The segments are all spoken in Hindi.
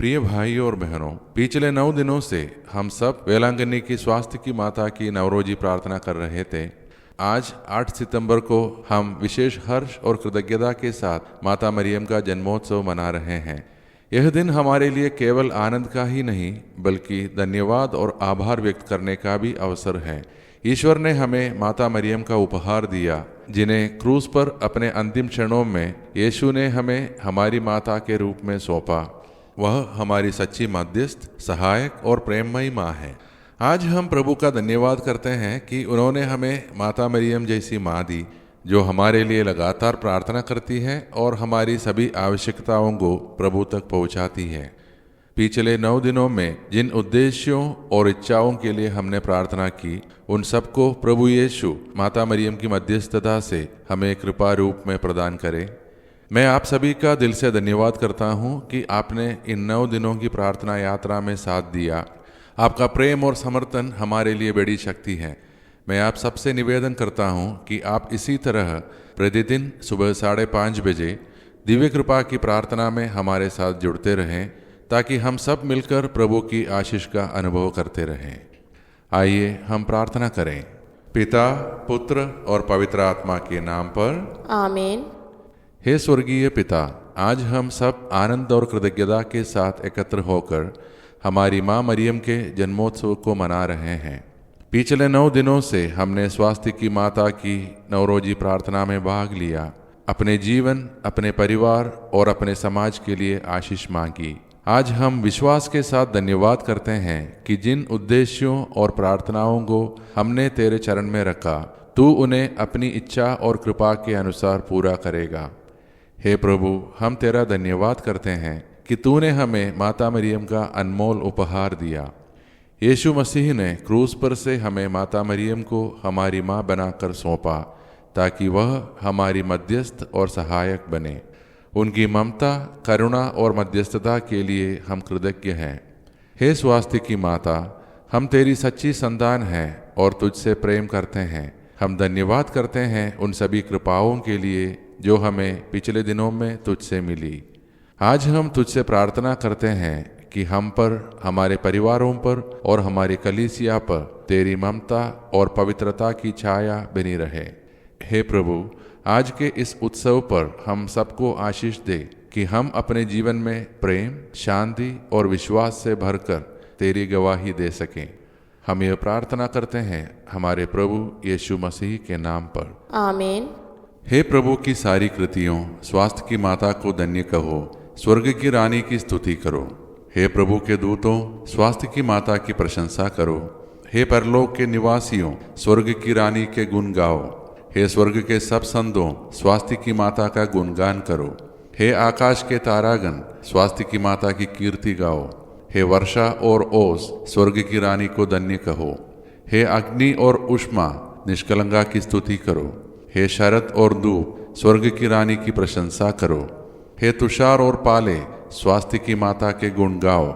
प्रिय भाइयों और बहनों, पिछले 9 दिनों से हम सब वेलांगनी की स्वास्थ्य की माता की नवरोजी प्रार्थना कर रहे थे। आज 8 सितंबर को हम विशेष हर्ष और कृतज्ञता के साथ माता मरियम का जन्मोत्सव मना रहे हैं। यह दिन हमारे लिए केवल आनंद का ही नहीं बल्कि धन्यवाद और आभार व्यक्त करने का भी अवसर है। ईश्वर ने हमें माता मरियम का उपहार दिया, जिन्हें क्रूस पर अपने अंतिम क्षणों में यीशु ने हमें हमारी माता के रूप में सौंपा। वह हमारी सच्ची मध्यस्थ, सहायक और प्रेममयी माँ है। आज हम प्रभु का धन्यवाद करते हैं कि उन्होंने हमें माता मरियम जैसी माँ दी, जो हमारे लिए लगातार प्रार्थना करती है और हमारी सभी आवश्यकताओं को प्रभु तक पहुँचाती है। पिछले 9 दिनों में जिन उद्देश्यों और इच्छाओं के लिए हमने प्रार्थना की, उन सबको प्रभु यीशु माता मरियम की मध्यस्थता से हमें कृपा रूप में प्रदान करे। मैं आप सभी का दिल से धन्यवाद करता हूं कि आपने इन 9 दिनों की प्रार्थना यात्रा में साथ दिया। आपका प्रेम और समर्थन हमारे लिए बड़ी शक्ति है। मैं आप सबसे निवेदन करता हूं कि आप इसी तरह प्रतिदिन सुबह 5:30 बजे दिव्य कृपा की प्रार्थना में हमारे साथ जुड़ते रहें, ताकि हम सब मिलकर प्रभु की आशीष का अनुभव करते रहें। आइए हम प्रार्थना करें। पिता, पुत्र और पवित्र आत्मा के नाम पर आमीन। हे स्वर्गीय पिता, आज हम सब आनंद और कृतज्ञता के साथ एकत्र होकर हमारी माँ मरियम के जन्मोत्सव को मना रहे हैं। पिछले 9 दिनों से हमने स्वास्थ्य की माता की नवरोजी प्रार्थना में भाग लिया, अपने जीवन, अपने परिवार और अपने समाज के लिए आशीष मांगी। आज हम विश्वास के साथ धन्यवाद करते हैं कि जिन उद्देश्यों और प्रार्थनाओं को हमने तेरे चरण में रखा, तू उन्हें अपनी इच्छा और कृपा के अनुसार पूरा करेगा। हे प्रभु, हम तेरा धन्यवाद करते हैं कि तूने हमें माता मरियम का अनमोल उपहार दिया। यीशु मसीह ने क्रूस पर से हमें माता मरियम को हमारी माँ बनाकर सौंपा, ताकि वह हमारी मध्यस्थ और सहायक बने। उनकी ममता, करुणा और मध्यस्थता के लिए हम कृतज्ञ हैं। हे स्वास्थ्य की माता, हम तेरी सच्ची संतान हैं और तुझसे प्रेम करते हैं। हम धन्यवाद करते हैं उन सभी कृपाओं के लिए जो हमें पिछले दिनों में तुझसे मिली। आज हम तुझसे प्रार्थना करते हैं कि हम पर, हमारे परिवारों पर और हमारी कलीसिया पर तेरी ममता और पवित्रता की छाया बनी रहे। हे प्रभु, आज के इस उत्सव पर हम सबको आशीष दे कि हम अपने जीवन में प्रेम, शांति और विश्वास से भरकर तेरी गवाही दे सकें। हम यह प्रार्थना करते हैं हमारे प्रभु यीशु मसीह के नाम पर, आमीन। हे प्रभु की सारी कृतियों, स्वास्थ्य की माता को धन्य कहो, स्वर्ग की रानी की स्तुति करो। हे प्रभु के दूतों, स्वास्थ्य की माता की प्रशंसा करो। हे परलोक के निवासियों, स्वर्ग की रानी के गुण गाओ। हे स्वर्ग के सब संतों, स्वास्थ्य की माता का गुणगान करो। हे आकाश के तारागण, स्वास्थ्य की माता की कीर्ति गाओ। हे वर्षा और ओस, स्वर्ग की रानी को धन्य कहो। हे अग्नि और उष्मा, निष्कलंका की स्तुति करो। हे शरद और धूप, स्वर्ग की रानी की प्रशंसा करो। हे तुषार और पाले, स्वास्थ्य की माता के गुण गाओ।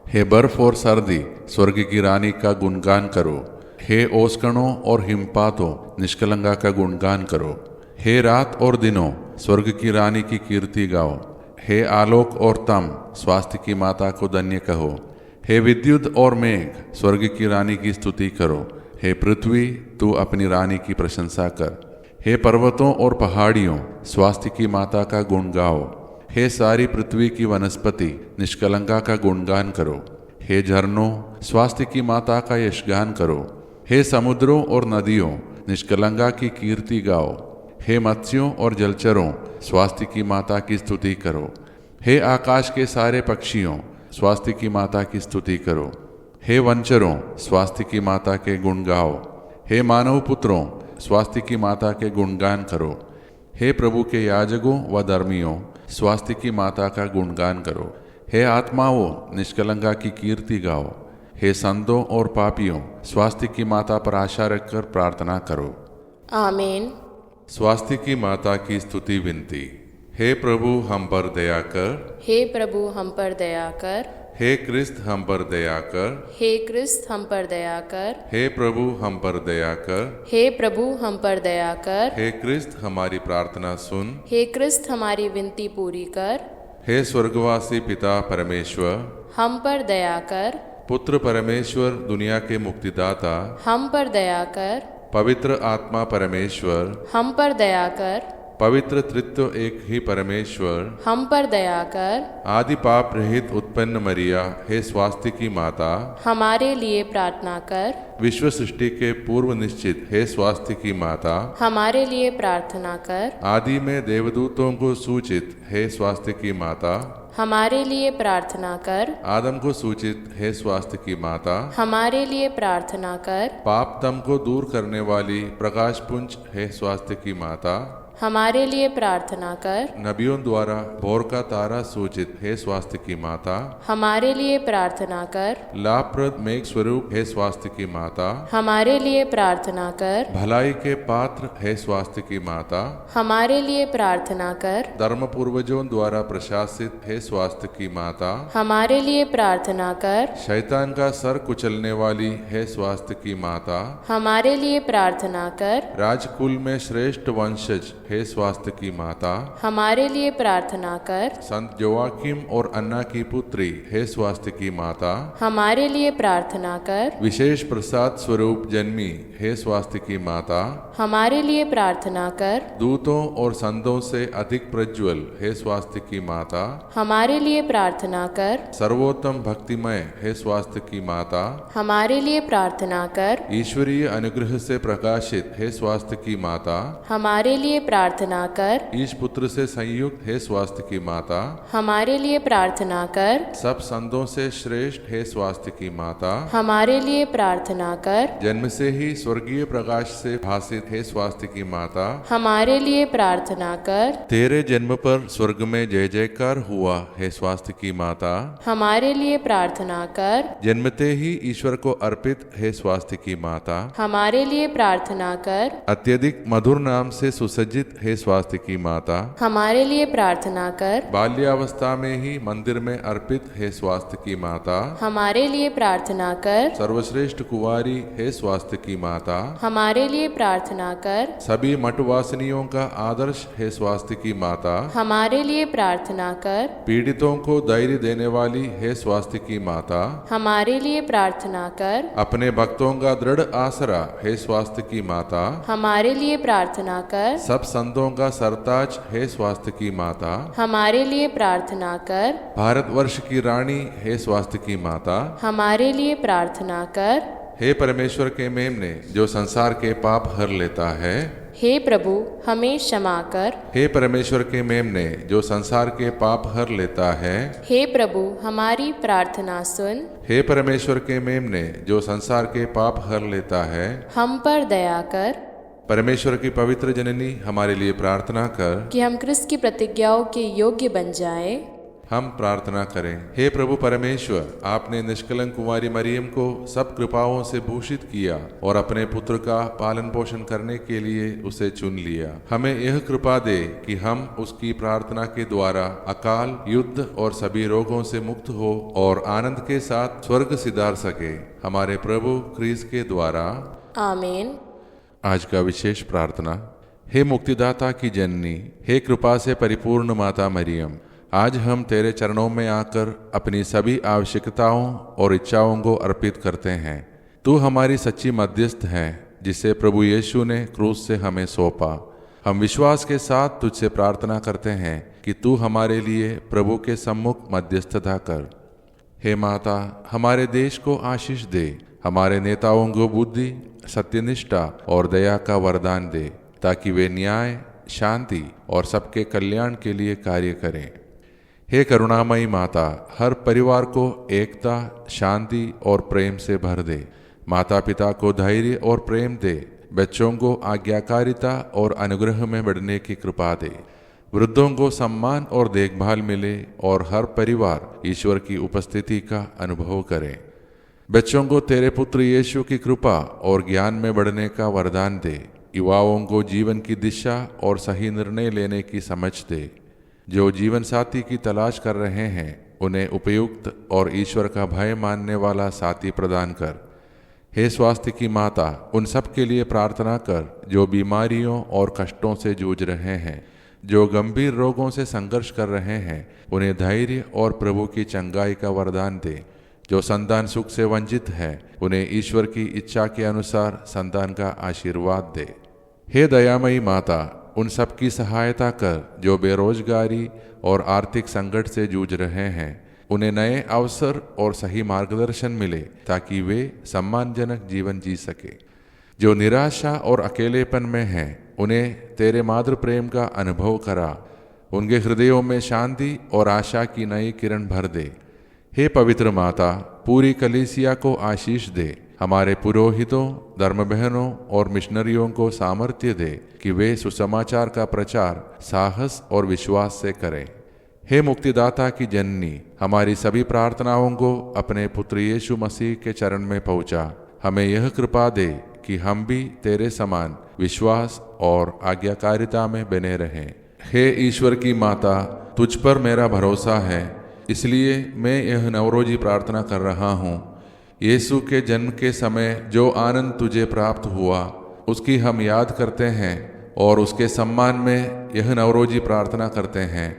हे बर्फ और सर्दी, स्वर्ग की रानी का गुणगान करो। हे ओसकणों और हिमपातों, निष्कलंका का गुणगान करो। हे रात और दिनों, स्वर्ग की रानी की कीर्ति गाओ। हे आलोक और तम, स्वास्थ्य की माता को धन्य कहो। हे विद्युत और मेघ, स्वर्ग की रानी की स्तुति करो। हे पृथ्वी, तू अपनी रानी की प्रशंसा कर। हे पर्वतों और पहाड़ियों, स्वास्थ्य की माता का गुण गाओ। हे सारी पृथ्वी की वनस्पति, निष्कलंका का गुणगान करो। हे झरनों, स्वास्थ्य की माता का यशगान करो। हे समुद्रों और नदियों, निष्कलंका की कीर्ति गाओ। हे मत्स्यों और जलचरों, स्वास्थ्य की माता की स्तुति करो। हे आकाश के सारे पक्षियों, स्वास्थ्य की माता की स्तुति करो। हे वंचरों, स्वास्थ्य की माता के गुण गाओ। हे मानव पुत्रों, स्वास्थ्य की माता के गुणगान करो। हे प्रभु के याजकों व धर्मियों, स्वास्थ्य की माता का गुणगान करो। हे आत्माओं, निष्कलंका की कीर्ति गाओ। हे संतों और पापियों, स्वास्थ्य की माता पर आशा रखकर प्रार्थना करो। आमीन। स्वास्थ्य की माता की स्तुति विनती। हे प्रभु, हम पर दया कर। हे प्रभु, हम पर दया कर। हे क्रिस्त, हम पर दया कर। हे क्रिस्त, हम पर दया कर। हे प्रभु, हम पर दया कर। हे प्रभु, हम पर दया कर। हे क्रिस्त, हमारी प्रार्थना सुन। हे क्रिस्त, हमारी विनती पूरी कर। हे स्वर्गवासी पिता परमेश्वर, हम पर दया कर। पुत्र परमेश्वर दुनिया के मुक्तिदाता, हम पर दया कर। पवित्र आत्मा परमेश्वर, हम पर दया कर। पवित्र तृत्व एक ही परमेश्वर, हम पर दया कर। आदि पाप रहित उत्पन्न मरिया, हे स्वास्थ्य की माता, हमारे लिए प्रार्थना कर। विश्व सृष्टि के पूर्व निश्चित, हे स्वास्थ्य की माता, हमारे लिए प्रार्थना कर। आदि में देवदूतों को सूचित, हे स्वास्थ्य की माता, हमारे लिए प्रार्थना कर। आदम को सूचित, हे स्वास्थ्य की माता, हमारे लिए प्रार्थना कर। पाप तम को दूर करने वाली प्रकाश पुंज, हे स्वास्थ्य की माता, हमारे लिए प्रार्थना कर। नबियों द्वारा भोर का तारा सूचित, हे स्वास्थ्य की माता, हमारे लिए प्रार्थना कर। लाभप्रद मेघ स्वरूप, हे स्वास्थ्य की माता, हमारे लिए प्रार्थना कर। भलाई के पात्र, हे स्वास्थ्य की माता, हमारे लिए प्रार्थना कर। धर्म पूर्वजों द्वारा प्रशासित, हे स्वास्थ्य की माता, हमारे लिए प्रार्थना कर। शैतान का सर कुचलने वाली, हे स्वास्थ्य की माता, हमारे लिए प्रार्थना कर। राजकुल में श्रेष्ठ वंशज, हे स्वास्थ्य की माता, हमारे लिए प्रार्थना कर। संत जोआकिम और अन्ना की पुत्री, हे स्वास्थ्य की माता, हमारे लिए प्रार्थना कर। विशेष प्रसाद स्वरूप जन्मी, हे स्वास्थ्य की माता, हमारे लिए प्रार्थना कर। दूतों और संतों से अधिक प्रज्वल, हे स्वास्थ्य की माता, हमारे लिए प्रार्थना कर। सर्वोत्तम भक्तिमय, हे स्वास्थ्य की माता, हमारे लिए प्रार्थना कर। ईश्वरीय अनुग्रह से प्रकाशित, हे स्वास्थ्य की माता, हमारे लिए प्रार्थना कर। ईश पुत्र से संयुक्त, हे स्वास्थ्य की माता, हमारे लिए प्रार्थना कर। सब संतों से श्रेष्ठ, हे स्वास्थ्य की माता, हमारे लिए प्रार्थना कर। जन्म से ही स्वर्गीय प्रकाश से भासित, हे स्वास्थ्य की माता, हमारे लिए प्रार्थना कर। तेरे जन्म पर स्वर्ग में जय जयकार हुआ, हे स्वास्थ्य की माता, हमारे लिए प्रार्थना कर। जन्मते ही ईश्वर को अर्पित, हे स्वास्थ्य की माता, हमारे लिए प्रार्थना कर। अत्यधिक मधुर नाम से सुसज्जित, हे स्वास्थ्य की माता, हमारे लिए प्रार्थना कर। बाल्यावस्था में ही मंदिर में अर्पित, हे स्वास्थ्य की माता, हमारे लिए प्रार्थना कर। सर्वश्रेष्ठ कुंवारी, हे स्वास्थ्य की माता, हमारे लिए प्रार्थना कर। सभी मठवासिनियों का आदर्श, हे स्वास्थ्य की माता, हमारे लिए प्रार्थना कर। पीड़ितों को धैर्य देने वाली, हे स्वास्थ्य की माता, हमारे लिए प्रार्थना कर। अपने भक्तों का दृढ़ आसरा, हे स्वास्थ्य की माता, हमारे लिए प्रार्थना कर। सब संतों का सरताज, हे स्वास्थ्य की माता, हमारे लिए प्रार्थना कर। भारतवर्ष की रानी, हे स्वास्थ्य की माता, हमारे लिए प्रार्थना कर। हे परमेश्वर के मेमने, जो संसार के पाप हर लेता है, हे प्रभु हमें क्षमा कर। हे परमेश्वर के मेमने, जो संसार के पाप हर लेता है, हे प्रभु हमारी प्रार्थना सुन। हे परमेश्वर के मेमने, जो संसार के पाप हर लेता है, हम पर दया कर। परमेश्वर की पवित्र जननी, हमारे लिए प्रार्थना कर कि हम क्रिस्त की प्रतिज्ञाओं के योग्य बन जाए। हम प्रार्थना करें। हे प्रभु परमेश्वर, आपने निष्कलंक कुंवारी मरियम को सब कृपाओं से भूषित किया और अपने पुत्र का पालन पोषण करने के लिए उसे चुन लिया। हमें यह कृपा दे कि हम उसकी प्रार्थना के द्वारा अकाल, युद्ध और सभी रोगों से मुक्त हो और आनंद के साथ स्वर्ग सिधार सके, हमारे प्रभु क्रिस्त के द्वारा। आमीन। आज का विशेष प्रार्थना। हे मुक्तिदाता की जननी, हे कृपा से परिपूर्ण माता मरियम, आज हम तेरे चरणों में आकर अपनी सभी आवश्यकताओं और इच्छाओं को अर्पित करते हैं। तू हमारी सच्ची मध्यस्थ है, जिसे प्रभु यीशु ने क्रूस से हमें सौंपा। हम विश्वास के साथ तुझसे प्रार्थना करते हैं कि तू हमारे लिए प्रभु के सम्मुख मध्यस्थता कर। हे माता, हमारे देश को आशीष दे, हमारे नेताओं को बुद्धि, सत्यनिष्ठा और दया का वरदान दे, ताकि वे न्याय, शांति और सबके कल्याण के लिए कार्य करें। हे करुणामयी माता, हर परिवार को एकता, शांति और प्रेम से भर दे। माता पिता को धैर्य और प्रेम दे, बच्चों को आज्ञाकारिता और अनुग्रह में बढ़ने की कृपा दे। वृद्धों को सम्मान और देखभाल मिले और हर परिवार ईश्वर की उपस्थिति का अनुभव करे। बच्चों को तेरे पुत्र यीशु की कृपा और ज्ञान में बढ़ने का वरदान दे। युवाओं को जीवन की दिशा और सही निर्णय लेने की समझ दे। जो जीवन साथी की तलाश कर रहे हैं, उन्हें उपयुक्त और ईश्वर का भय मानने वाला साथी प्रदान कर। हे स्वास्थ्य की माता, उन सब के लिए प्रार्थना कर जो बीमारियों और कष्टों से जूझ रहे हैं, जो गंभीर रोगों से संघर्ष कर रहे हैं उन्हें धैर्य और प्रभु की चंगाई का वरदान दे। जो संतान सुख से वंचित है उन्हें ईश्वर की इच्छा के अनुसार संतान का आशीर्वाद दे। हे दयामयी माता, उन सब की सहायता कर जो बेरोजगारी और आर्थिक संकट से जूझ रहे हैं। उन्हें नए अवसर और सही मार्गदर्शन मिले ताकि वे सम्मानजनक जीवन जी सके। जो निराशा और अकेलेपन में हैं उन्हें तेरे मातृ प्रेम का अनुभव करा। उनके हृदयों में शांति और आशा की नई किरण भर दे। हे पवित्र माता, पूरी कलीसिया को आशीष दे। हमारे पुरोहितों, धर्म बहनों और मिशनरियों को सामर्थ्य दे कि वे सुसमाचार का प्रचार साहस और विश्वास से करें। हे मुक्तिदाता की जननी, हमारी सभी प्रार्थनाओं को अपने पुत्र यीशु मसीह के चरण में पहुंचा। हमें यह कृपा दे कि हम भी तेरे समान विश्वास और आज्ञाकारिता में बने रहें। हे ईश्वर की माता, तुझ पर मेरा भरोसा है, इसलिए मैं यह नवरोजी प्रार्थना कर रहा हूँ। यीशु के जन्म के समय जो आनंद तुझे प्राप्त हुआ उसकी हम याद करते हैं और उसके सम्मान में यह नवरोजी प्रार्थना करते हैं।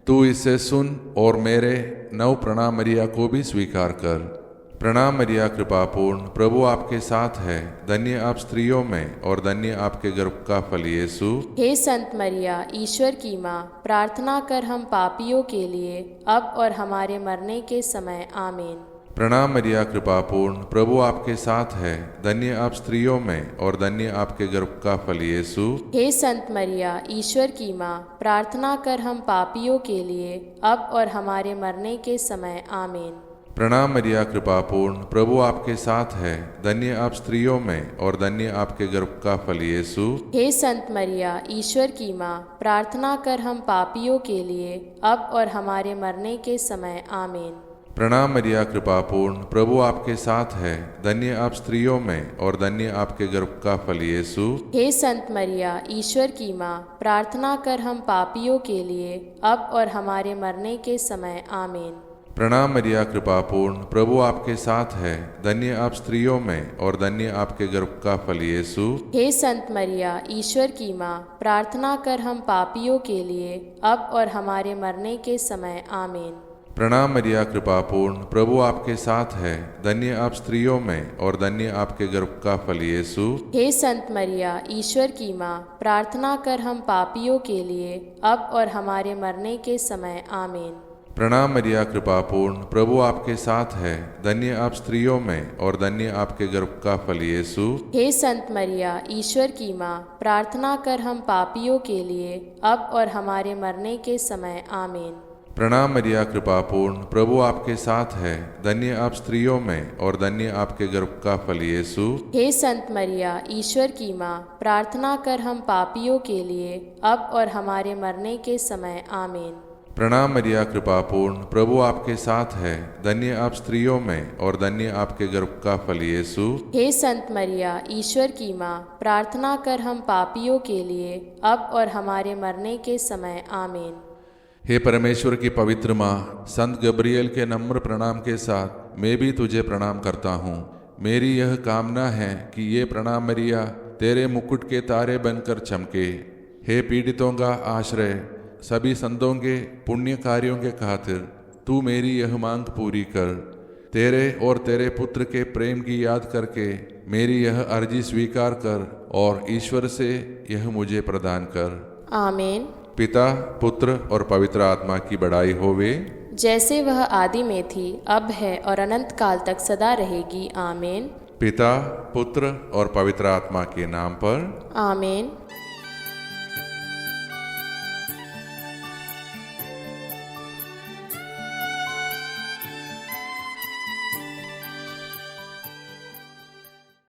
तू इसे सुन और मेरे नव प्रणाम मरिया को भी स्वीकार कर। प्रणाम मरिया, कृपापूर्ण, प्रभु आपके साथ है। धन्य आप स्त्रियों में और धन्य आपके गर्भ का फल यीशु। हे संत मरिया, ईश्वर की माँ, प्रार्थना कर हम पापियों के लिए अब और हमारे मरने के समय। आमीन। प्रणाम मरिया, कृपापूर्ण, प्रभु आपके साथ है। धन्य आप स्त्रियों में और धन्य आपके गर्भ का फल यीशु। हे संत मरिया, ईश्वर की माँ, प्रार्थना कर हम पापियों के लिए अब और हमारे मरने के समय। आमीन। प्रणाम मरिया, कृपापूर्ण, प्रभु आपके साथ है। धन्य आप स्त्रियों में और धन्य आपके गर्भ का फल यीशु। हे संत मरिया, ईश्वर की माँ, प्रार्थना कर हम पापियों के लिए अब और हमारे मरने के समय। आमीन। प्रणाम मरिया, कृपापूर्ण, प्रभु आपके साथ है। धन्य आप स्त्रियों में और धन्य आपके गर्भ का फल यीशु। हे संत मरिया, ईश्वर की माँ, प्रार्थना कर हम पापियों के लिए अब और हमारे मरने के समय। आमीन। प्रणाम मरिया, कृपापूर्ण, प्रभु आपके साथ है। धन्य आप स्त्रियों में और धन्य आपके गर्भ का फल यीशु। हे संत मरिया, ईश्वर की माँ, प्रार्थना कर हम पापियों के लिए अब और हमारे मरने के समय। आमीन। प्रणाम मरिया, कृपापूर्ण, प्रभु आपके साथ है। धन्य आप स्त्रियों में और धन्य आपके गर्भ का फल यीशु। हे संत मरिया, ईश्वर की माँ, प्रार्थना कर हम पापियों के लिए अब और हमारे मरने के समय। आमीन। प्रणाम मरिया, कृपापूर्ण, प्रभु आपके साथ है। धन्य आप स्त्रियों में और धन्य आपके गर्भ का फल यीशु। हे संत मरिया, ईश्वर की माँ, प्रार्थना कर हम पापियों के लिए अब और हमारे मरने के समय। आमीन। प्रणाम मरिया, कृपापूर्ण, प्रभु आपके साथ है। धन्य आप स्त्रियों में और धन्य आपके गर्भ का फल यीशु। हे संत मरिया, ईश्वर की माँ, प्रार्थना कर हम पापियों के लिए अब और हमारे मरने के समय। आमीन। प्रणाम मरिया, कृपापूर्ण, प्रभु आपके साथ है। धन्य आप स्त्रियों में और धन्य आपके गर्भ का फल यीशु। हे संत मरिया, ईश्वर की माँ, प्रार्थना कर हम पापियों के लिए अब और हमारे मरने के समय। आमीन। हे परमेश्वर की पवित्र माँ, संत गब्रियल के नम्र प्रणाम के साथ मैं भी तुझे प्रणाम करता हूँ। मेरी यह कामना है कि ये प्रणाम मरिया तेरे मुकुट के तारे बनकर चमके। हे पीड़ितों का आश्रय, सभी संतों के पुण्य कार्यों के खातिर तू मेरी यह मांग पूरी कर। तेरे और तेरे पुत्र के प्रेम की याद करके मेरी यह अर्जी स्वीकार कर और ईश्वर से यह मुझे प्रदान कर। आमीन। पिता, पुत्र और पवित्र आत्मा की बड़ाई होवे, जैसे वह आदि में थी, अब है और अनंत काल तक सदा रहेगी। आमीन। पिता, पुत्र और पवित्र आत्मा के नाम पर। आमीन।